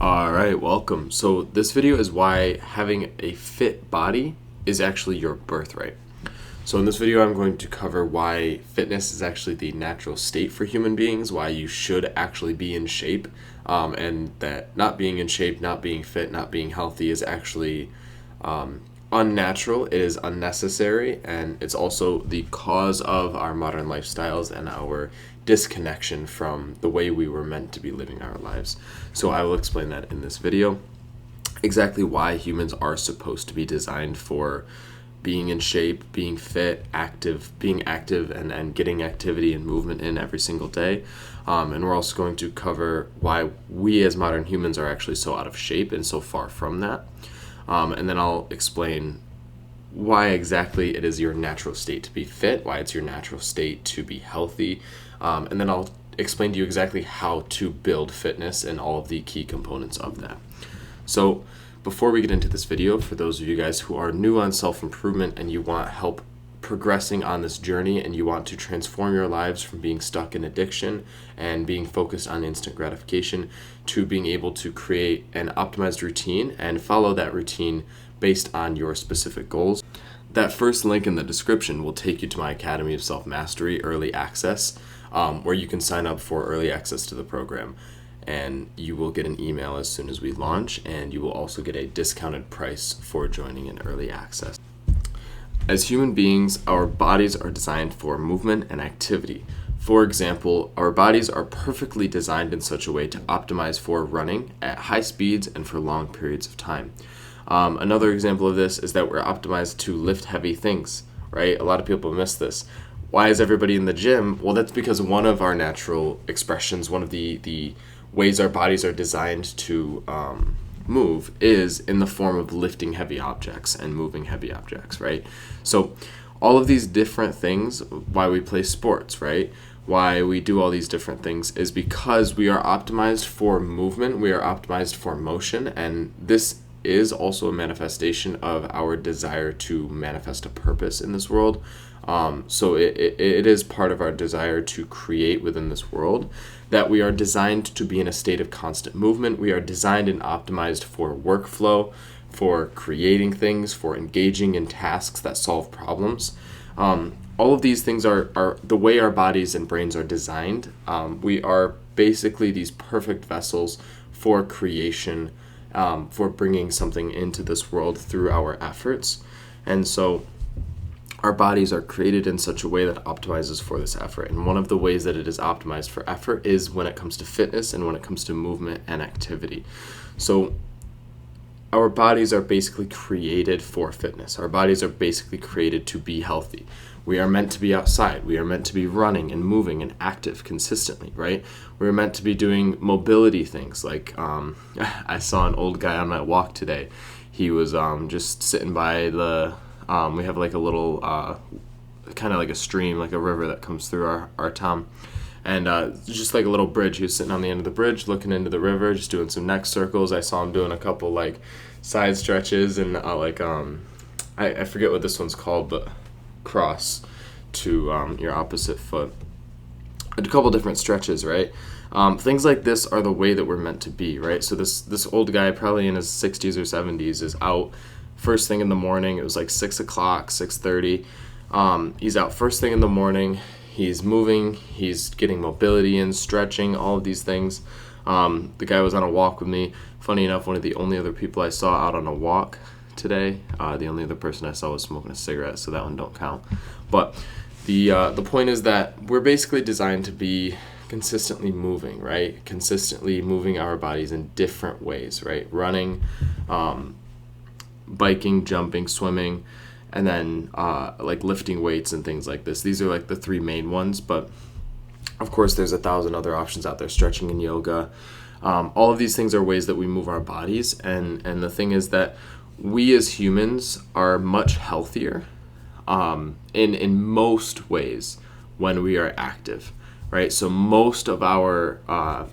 All right, welcome. So this video is why having a fit body is actually your birthright. So in this video, I'm going to cover why fitness is actually the natural state for human beings, why you should actually be in shape, and that not being in shape, not being fit, not being healthy is actually unnatural, it is unnecessary, and it's also the cause of our modern lifestyles and our disconnection from the way we were meant to be living our lives. So I will explain that in this video, exactly why humans are supposed to be designed for being in shape, being fit, being active, and getting activity and movement in every single day. And we're also going to cover why we as modern humans are actually so out of shape and so far from that. And then I'll explain why exactly it is your natural state to be fit, why it's your natural state to be healthy, and then I'll explain to you exactly how to build fitness and all of the key components of that. So before we get into this video, for those of you guys who are new on self-improvement and you want help progressing on this journey and you want to transform your lives from being stuck in addiction and being focused on instant gratification to being able to create an optimized routine and follow that routine based on your specific goals, that first link in the description will take you to my Academy of Self-Mastery Early Access, where you can sign up for early access to the program. And you will get an email as soon as we launch, and you will also get a discounted price for joining in early access. As human beings, our bodies are designed for movement and activity. For example, our bodies are perfectly designed in such a way to optimize for running at high speeds and for long periods of time. Another example of this is that we're optimized to lift heavy things, right? A lot of people miss this. Why is everybody in the gym? Well, that's because one of our natural expressions, one of the ways our bodies are designed to move is in the form of lifting heavy objects and moving heavy objects, right? So all of these different things, why we play sports, right? Why we do all these different things is because we are optimized for movement, we are optimized for motion, and this is also a manifestation of our desire to manifest a purpose in this world. So it is part of our desire to create within this world that we are designed to be in a state of constant movement. We are designed and optimized for workflow, for creating things, for engaging in tasks that solve problems. All of these things are the way our bodies and brains are designed. We are basically these perfect vessels for creation, for bringing something into this world through our efforts. And so our bodies are created in such a way that optimizes for this effort. And one of the ways that it is optimized for effort is when it comes to fitness and when it comes to movement and activity. So our bodies are basically created for fitness. Our bodies are basically created to be healthy. We are meant to be outside. We are meant to be running and moving and active consistently, right? We're meant to be doing mobility things. Like I saw an old guy on my walk today. He was just sitting by the we have like a little kind of like a stream, like a river that comes through our town, and just like a little bridge. He was sitting on the end of the bridge looking into the river, just doing some neck circles. I saw him doing a couple like side stretches and I forget what this one's called, but cross to your opposite foot. A couple different stretches, right? Things like this are the way that we're meant to be, right? So this old guy, probably in his 60s or 70s, is out first thing in the morning. It was like 6 o'clock, 6:30. He's out first thing in the morning. He's moving. He's getting mobility in, stretching, all of these things. The guy was on a walk with me. Funny enough, one of the only other people I saw out on a walk today, the only other person I saw was smoking a cigarette, so that one don't count. But the point is that we're basically designed to be consistently moving, right? Consistently moving our bodies in different ways, right? Running, biking, jumping, swimming, and then like lifting weights and things like this. These are like the three main ones, but of course there's 1,000 other options out there, stretching and yoga. All of these things are ways that we move our bodies, and the thing is that we as humans are much healthier in most ways when we are active, right? So most of our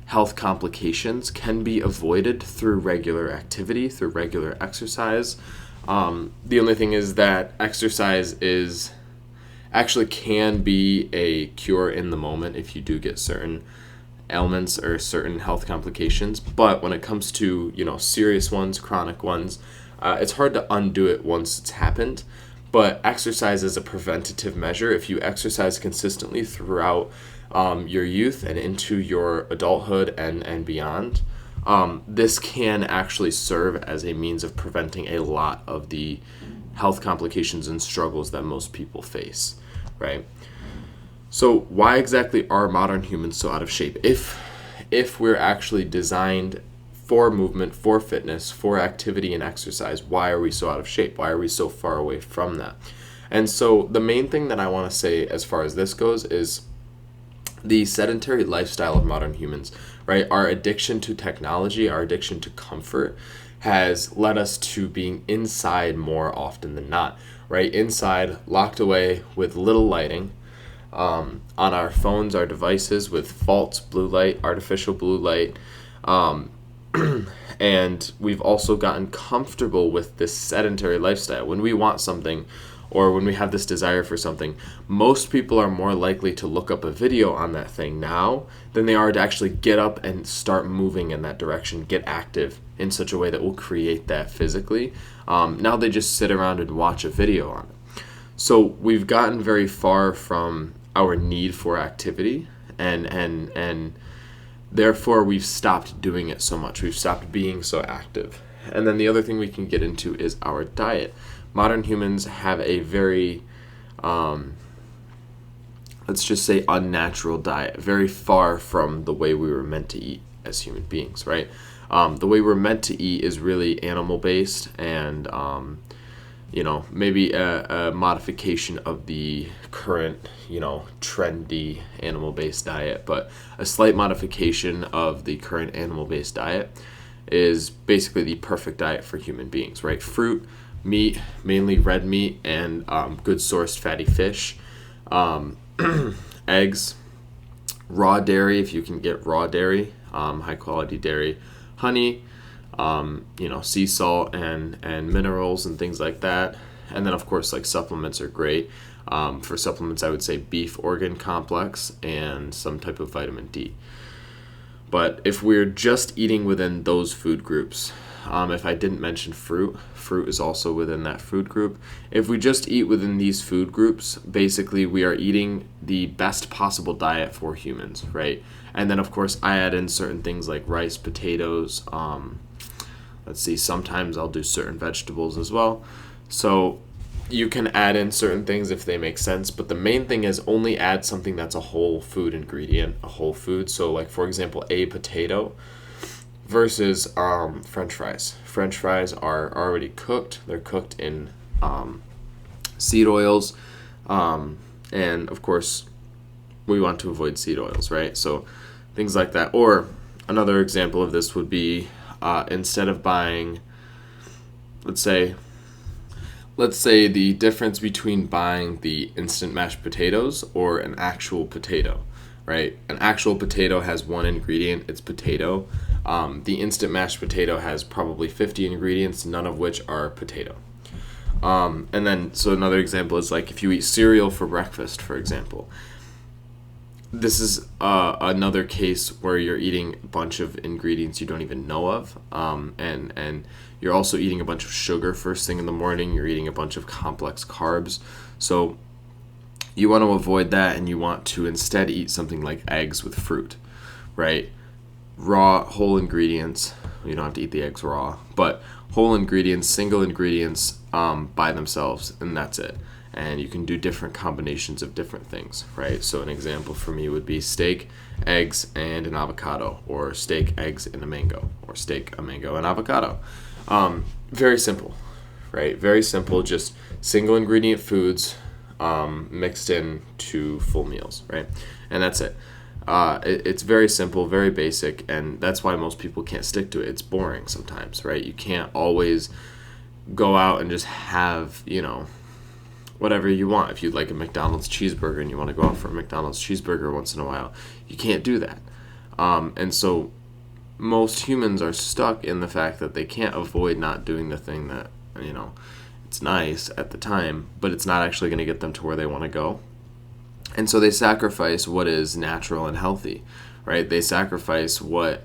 health complications can be avoided through regular activity, through regular exercise. The only thing is that exercise actually can be a cure in the moment if you do get certain ailments or certain health complications. But when it comes to, serious ones, chronic ones, it's hard to undo it once it's happened. But exercise is a preventative measure. If you exercise consistently throughout your youth and into your adulthood and beyond, this can actually serve as a means of preventing a lot of the health complications and struggles that most people face, right? So why exactly are modern humans so out of shape? If we're actually designed for movement, for fitness, for activity and exercise, why are we so out of shape? Why are we so far away from that? And so the main thing that I want to say as far as this goes is the sedentary lifestyle of modern humans, right? Our addiction to technology, our addiction to comfort has led us to being inside more often than not, right? Inside, locked away with little lighting, on our phones, our devices with false blue light, artificial blue light, and we've also gotten comfortable with this sedentary lifestyle. When we want something or when we have this desire for something, most people are more likely to look up a video on that thing now than they are to actually get up and start moving in that direction, get active in such a way that will create that physically. Now they just sit around and watch a video on it. So we've gotten very far from our need for activity, and therefore we've stopped doing it so much. We've stopped being so active. And then the other thing we can get into is our diet. Modern humans have a very, let's just say, unnatural diet, very far from the way we were meant to eat as human beings, right? The way we're meant to eat is really animal-based and, maybe a modification of the current, trendy animal-based diet, but a slight modification of the current animal-based diet is basically the perfect diet for human beings, right? Fruit, meat, mainly red meat, and good sourced fatty fish, eggs, raw dairy if you can get raw dairy, high quality dairy, honey, sea salt and minerals and things like that. And then of course like supplements are great. For supplements I would say beef organ complex and some type of vitamin D. But if we're just eating within those food groups, if I didn't mention fruit is also within that food group. If we just eat within these food groups, basically we are eating the best possible diet for humans, right? And then of course I add in certain things like rice, potatoes, sometimes I'll do certain vegetables as well. So you can add in certain things if they make sense, but the main thing is only add something that's a whole food ingredient, a whole food. So like for example, a potato versus French fries. French fries are already cooked. They're cooked in seed oils, and of course we want to avoid seed oils, right? So things like that. Or another example of this would be instead of buying, let's say the difference between buying the instant mashed potatoes or an actual potato, right? An actual potato has one ingredient, it's potato. The instant mashed potato has probably 50 ingredients, none of which are potato. And then, so another example is like if you eat cereal for breakfast, for example. This is another case where you're eating a bunch of ingredients you don't even know of, and you're also eating a bunch of sugar first thing in the morning. You're eating a bunch of complex carbs. So you want to avoid that, and you want to instead eat something like eggs with fruit, right? Raw, whole ingredients. You don't have to eat the eggs raw, but whole ingredients, single ingredients by themselves, and that's it. And you can do different combinations of different things, right? So an example for me would be steak, eggs, and an avocado, or steak, eggs, and a mango, or steak, a mango, and avocado. Very simple, right? Very simple, just single ingredient foods mixed in to full meals, right? And that's it. It's very simple, very basic, and that's why most people can't stick to it. It's boring sometimes, right? You can't always go out and just have, whatever you want. If you'd like a McDonald's cheeseburger and you want to go out for a McDonald's cheeseburger once in a while, you can't do that. And so most humans are stuck in the fact that they can't avoid not doing the thing that, it's nice at the time, but it's not actually going to get them to where they want to go. And so they sacrifice what is natural and healthy, right? They sacrifice what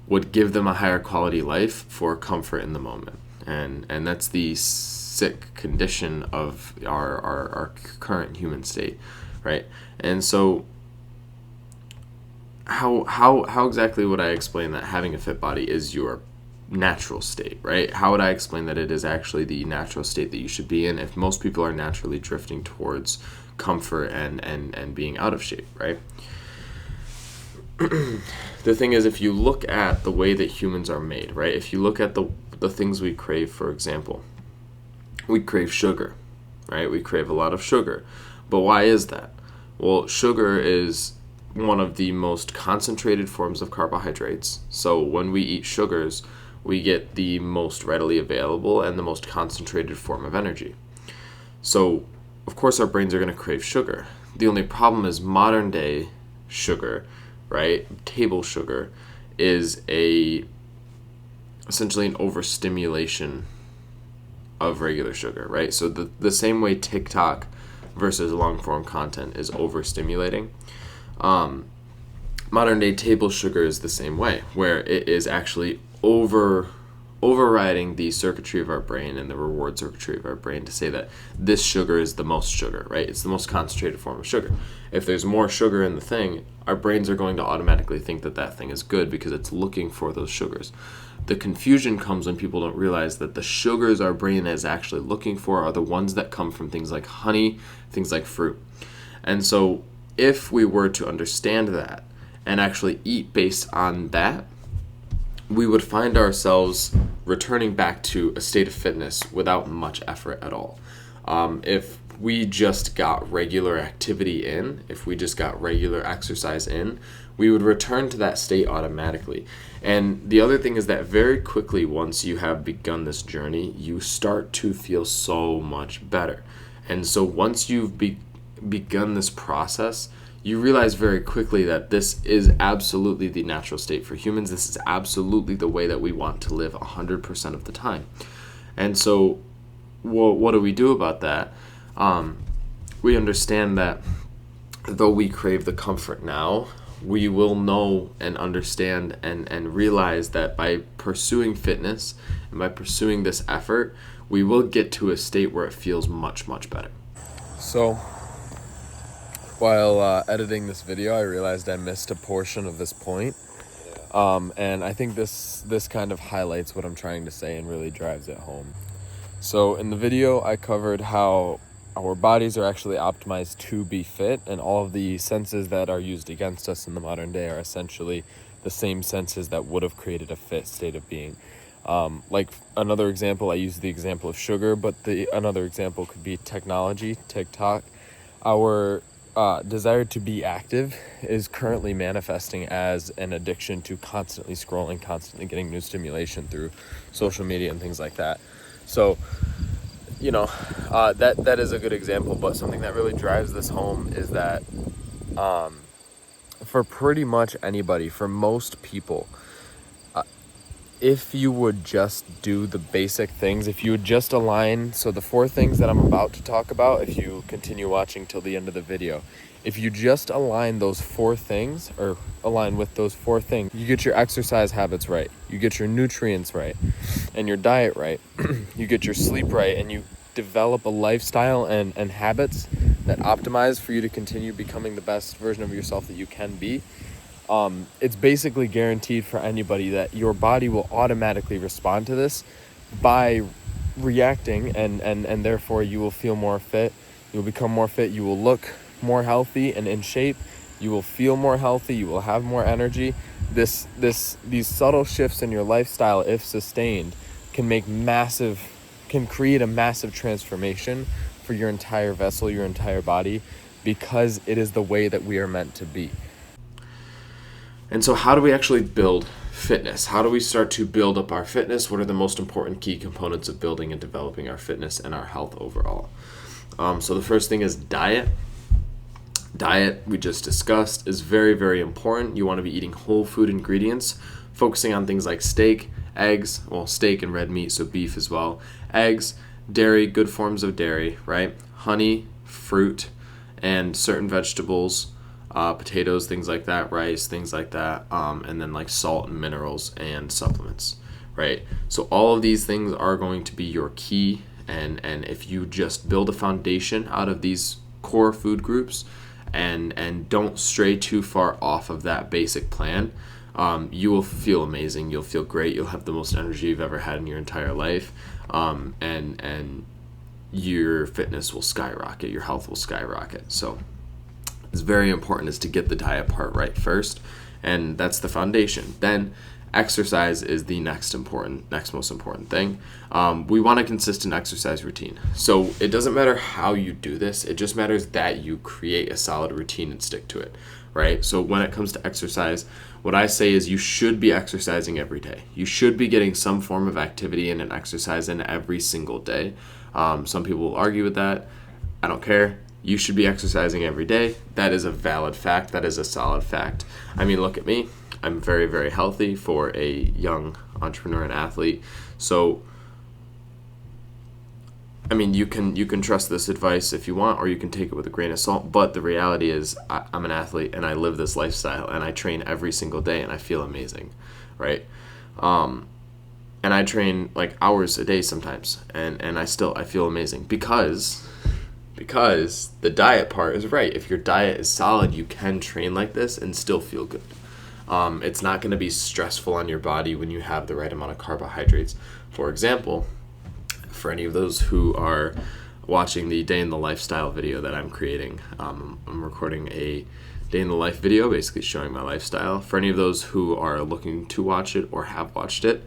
would give them a higher quality life for comfort in the moment. And that's the sick condition of our current human state, right? And so how exactly would I explain that having a fit body is your natural state, right? How would I explain that it is actually the natural state that you should be in if most people are naturally drifting towards comfort and being out of shape, right? The thing is, if you look at the way that humans are made, right? If you look at the things we crave, for example, we crave sugar, right? We crave a lot of sugar. But why is that? Well, sugar is one of the most concentrated forms of carbohydrates. So when we eat sugars, we get the most readily available and the most concentrated form of energy. So, of course, our brains are going to crave sugar. The only problem is modern day sugar, right? Table sugar is essentially an overstimulation of regular sugar, right? So the same way TikTok versus long form content is overstimulating, modern day table sugar is the same way, where it is actually overriding the circuitry of our brain and the reward circuitry of our brain to say that this sugar is the most sugar, right? It's the most concentrated form of sugar. If there's more sugar in the thing, our brains are going to automatically think that that thing is good because it's looking for those sugars. The confusion comes when people don't realize that the sugars our brain is actually looking for are the ones that come from things like honey, things like fruit. And so if we were to understand that and actually eat based on that, we would find ourselves returning back to a state of fitness without much effort at all. If we just got regular activity in, if we just got regular exercise in, we would return to that state automatically. And the other thing is that very quickly, once you have begun this journey, you start to feel so much better. And so once you've begun this process, you realize very quickly that this is absolutely the natural state for humans. This is absolutely the way that we want to live 100% of the time. And so what do we do about that? We understand that though we crave the comfort now, we will know and understand and realize that by pursuing fitness and by pursuing this effort, we will get to a state where it feels much, much better. So, while editing this video, I realized I missed a portion of this point. And I think this kind of highlights what I'm trying to say and really drives it home. So in the video, I covered how our bodies are actually optimized to be fit, and all of the senses that are used against us in the modern day are essentially the same senses that would have created a fit state of being. Like another example, I used the example of sugar, but another example could be technology, TikTok. Our desire to be active is currently manifesting as an addiction to constantly scrolling, constantly getting new stimulation through social media and things like that. So, that is a good example, but something that really drives this home is that for pretty much anybody, for most people, if you would just do the basic things, if you would just align, so the 4 things that I'm about to talk about, if you continue watching till the end of the video, if you just align those 4 things, or align with those 4 things, you get your exercise habits right, you get your nutrients right, and your diet right, you get your sleep right, and you develop a lifestyle and habits that optimize for you to continue becoming the best version of yourself that you can be. It's basically guaranteed for anybody that your body will automatically respond to this by reacting, and therefore you will feel more fit, you'll become more fit, you will look more healthy and in shape, you will feel more healthy, you will have more energy. These subtle shifts in your lifestyle, if sustained, can create a massive transformation for your entire vessel, your entire body, because it is the way that we are meant to be. And so how do we actually build fitness? How do we start to build up our fitness? What are the most important key components of building and developing our fitness and our health overall? So the first thing is diet. Diet, we just discussed, is very, very important. You want to be eating whole food ingredients, focusing on things like steak, eggs, steak and red meat, so beef as well, eggs, dairy, good forms of dairy, right? Honey, fruit, and certain vegetables, potatoes, things like that, rice, things like that, and then like salt and minerals and supplements, right? So all of these things are going to be your key, and if you just build a foundation out of these core food groups and don't stray too far off of that basic plan, you will feel amazing. You'll feel great. You'll have the most energy you've ever had in your entire life, and your fitness will skyrocket. Your health will skyrocket. So it's very important is to get the diet part right first, and that's the foundation. Then exercise is the next most important thing. We want a consistent exercise routine. So it doesn't matter how you do this. It just matters that you create a solid routine and stick to it, right? So when it comes to exercise, what I say is you should be exercising every day. You should be getting some form of activity and an exercise in every single day. Some people will argue with that. I don't care. You should be exercising every day. That is a valid fact. That is a solid fact. I mean, look at me. I'm very, very healthy for a young entrepreneur and athlete. So, I mean, you can trust this advice if you want, or you can take it with a grain of salt. But the reality is I'm an athlete and I live this lifestyle and I train every single day and I feel amazing, right? And I train like hours a day sometimes and I feel amazing because the diet part is right. If your diet is solid, you can train like this and still feel good. It's not going to be stressful on your body when you have the right amount of carbohydrates. For example, for any of those who are watching the day in the lifestyle video that I'm creating, I'm recording a day in the life video, basically showing my lifestyle. For any of those who are looking to watch it or have watched it,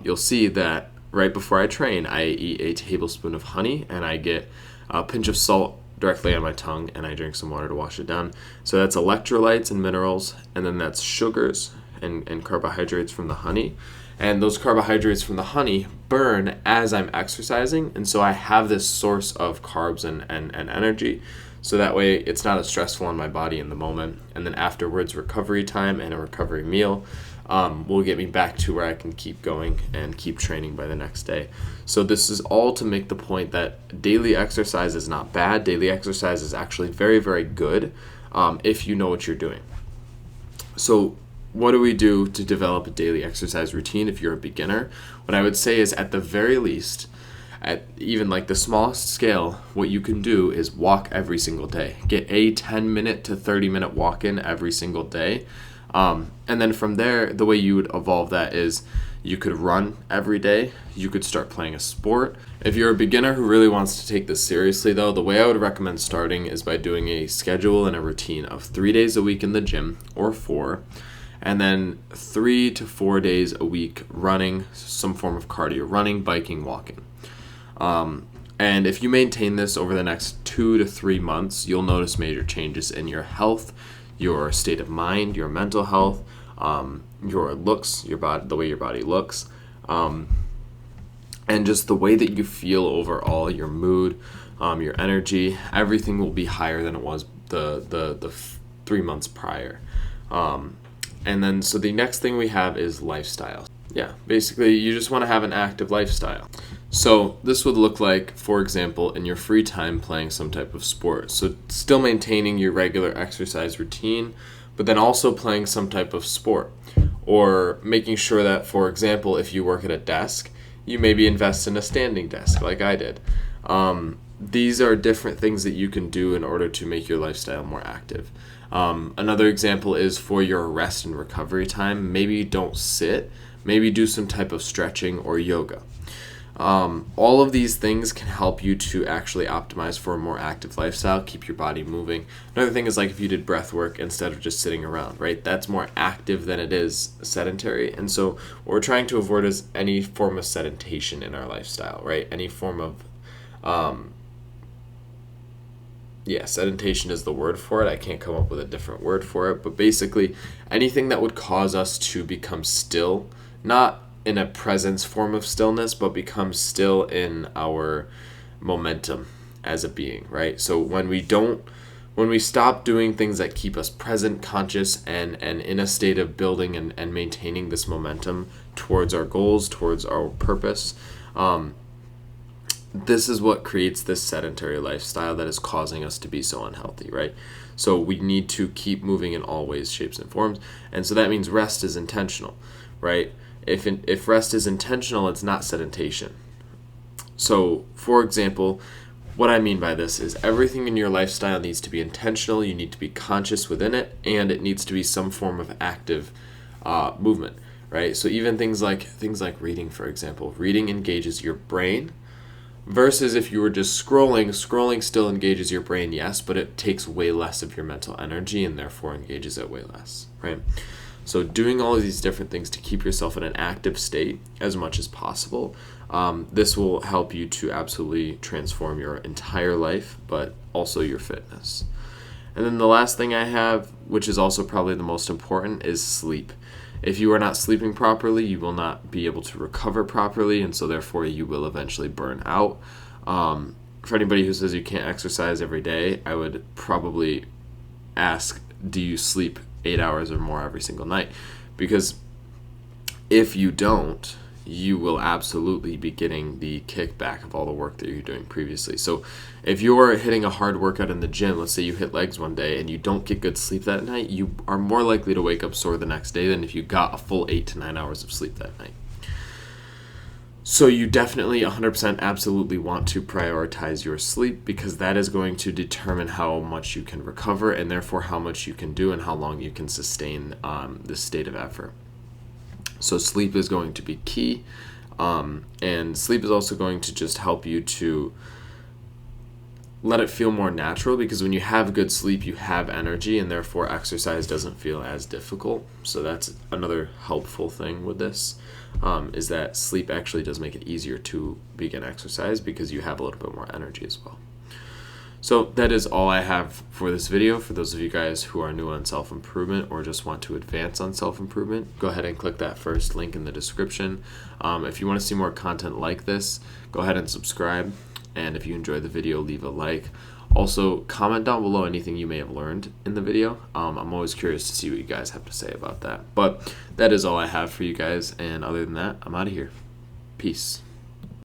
you'll see that right before I train, I eat a tablespoon of honey and I get a pinch of salt directly on my tongue, and I drink some water to wash it down. So that's electrolytes and minerals, and then that's sugars and carbohydrates from the honey. And those carbohydrates from the honey burn as I'm exercising, and so I have this source of carbs and energy, so that way it's not as stressful on my body in the moment. And then afterwards, recovery time and a recovery meal will get me back to where I can keep going and keep training by the next day. So this is all to make the point that daily exercise is not bad. Daily exercise is actually very, very good if you know what you're doing. So what do we do to develop a daily exercise routine if you're a beginner? What I would say is, at the very least, at even like the smallest scale, what you can do is walk every single day. Get a 10-minute to 30-minute walk in every single day. And then from there, the way you would evolve that is you could run every day. You could start playing a sport. If you're a beginner who really wants to take this seriously, though, the way I would recommend starting is by doing a schedule and a routine of 3 days a week in the gym, or 4, and then 3 to 4 days a week running, some form of cardio, running, biking, walking. And if you maintain this over the next 2 to 3 months, you'll notice major changes in your health, your state of mind, your mental health, your looks, your body, the way your body looks, and just the way that you feel overall, your mood, your energy. Everything will be higher than it was the 3 months prior. And then so the next thing we have is lifestyle. Yeah, basically you just want to have an active lifestyle. So this would look like, for example, in your free time playing some type of sport. So still maintaining your regular exercise routine, but then also playing some type of sport. Or making sure that, for example, if you work at a desk, you maybe invest in a standing desk like I did. These are different things that you can do in order to make your lifestyle more active. Another example is for your rest and recovery time. Maybe don't sit, maybe do some type of stretching or yoga. All of these things can help you to actually optimize for a more active lifestyle, keep your body moving. Another thing is like if you did breath work instead of just sitting around, right? That's more active than it is sedentary. And so what we're trying to avoid is any form of sedentation in our lifestyle, right? Any form of, sedentation is the word for it. I can't come up with a different word for it. But basically anything that would cause us to become still, not in a presence form of stillness, but become still in our momentum as a being, right? So when we stop doing things that keep us present, conscious, and in a state of building and maintaining this momentum towards our goals, towards our purpose, this is what creates this sedentary lifestyle that is causing us to be so unhealthy, right? So we need to keep moving in all ways, shapes, and forms. And so that means rest is intentional, right? If rest is intentional, it's not sedimentation. So, for example, what I mean by this is everything in your lifestyle needs to be intentional, you need to be conscious within it, and it needs to be some form of active movement, right? So even things like reading, for example. Reading engages your brain, versus if you were just scrolling still engages your brain, yes, but it takes way less of your mental energy and therefore engages it way less, right? So doing all of these different things to keep yourself in an active state as much as possible, this will help you to absolutely transform your entire life, but also your fitness. And then the last thing I have, which is also probably the most important, is sleep. If you are not sleeping properly, you will not be able to recover properly, and so therefore you will eventually burn out. For anybody who says you can't exercise every day, I would probably ask, do you sleep 8 hours or more every single night? Because if you don't, you will absolutely be getting the kickback of all the work that you're doing previously. So if you're hitting a hard workout in the gym, let's say you hit legs one day and you don't get good sleep that night, you are more likely to wake up sore the next day than if you got a full 8 to 9 hours of sleep that night. So you definitely 100% absolutely want to prioritize your sleep, because that is going to determine how much you can recover and therefore how much you can do and how long you can sustain this state of effort. So sleep is going to be key, and sleep is also going to just help you to let it feel more natural, because when you have good sleep, you have energy, and therefore exercise doesn't feel as difficult. So that's another helpful thing with this, is that sleep actually does make it easier to begin exercise because you have a little bit more energy as well. So that is all I have for this video. For those of you guys who are new on self-improvement or just want to advance on self-improvement, go ahead and click that first link in the description. If you want to see more content like this, go ahead and subscribe. And if you enjoyed the video, leave a like. Also, comment down below anything you may have learned in the video. I'm always curious to see what you guys have to say about that. But that is all I have for you guys. And other than that, I'm out of here. Peace.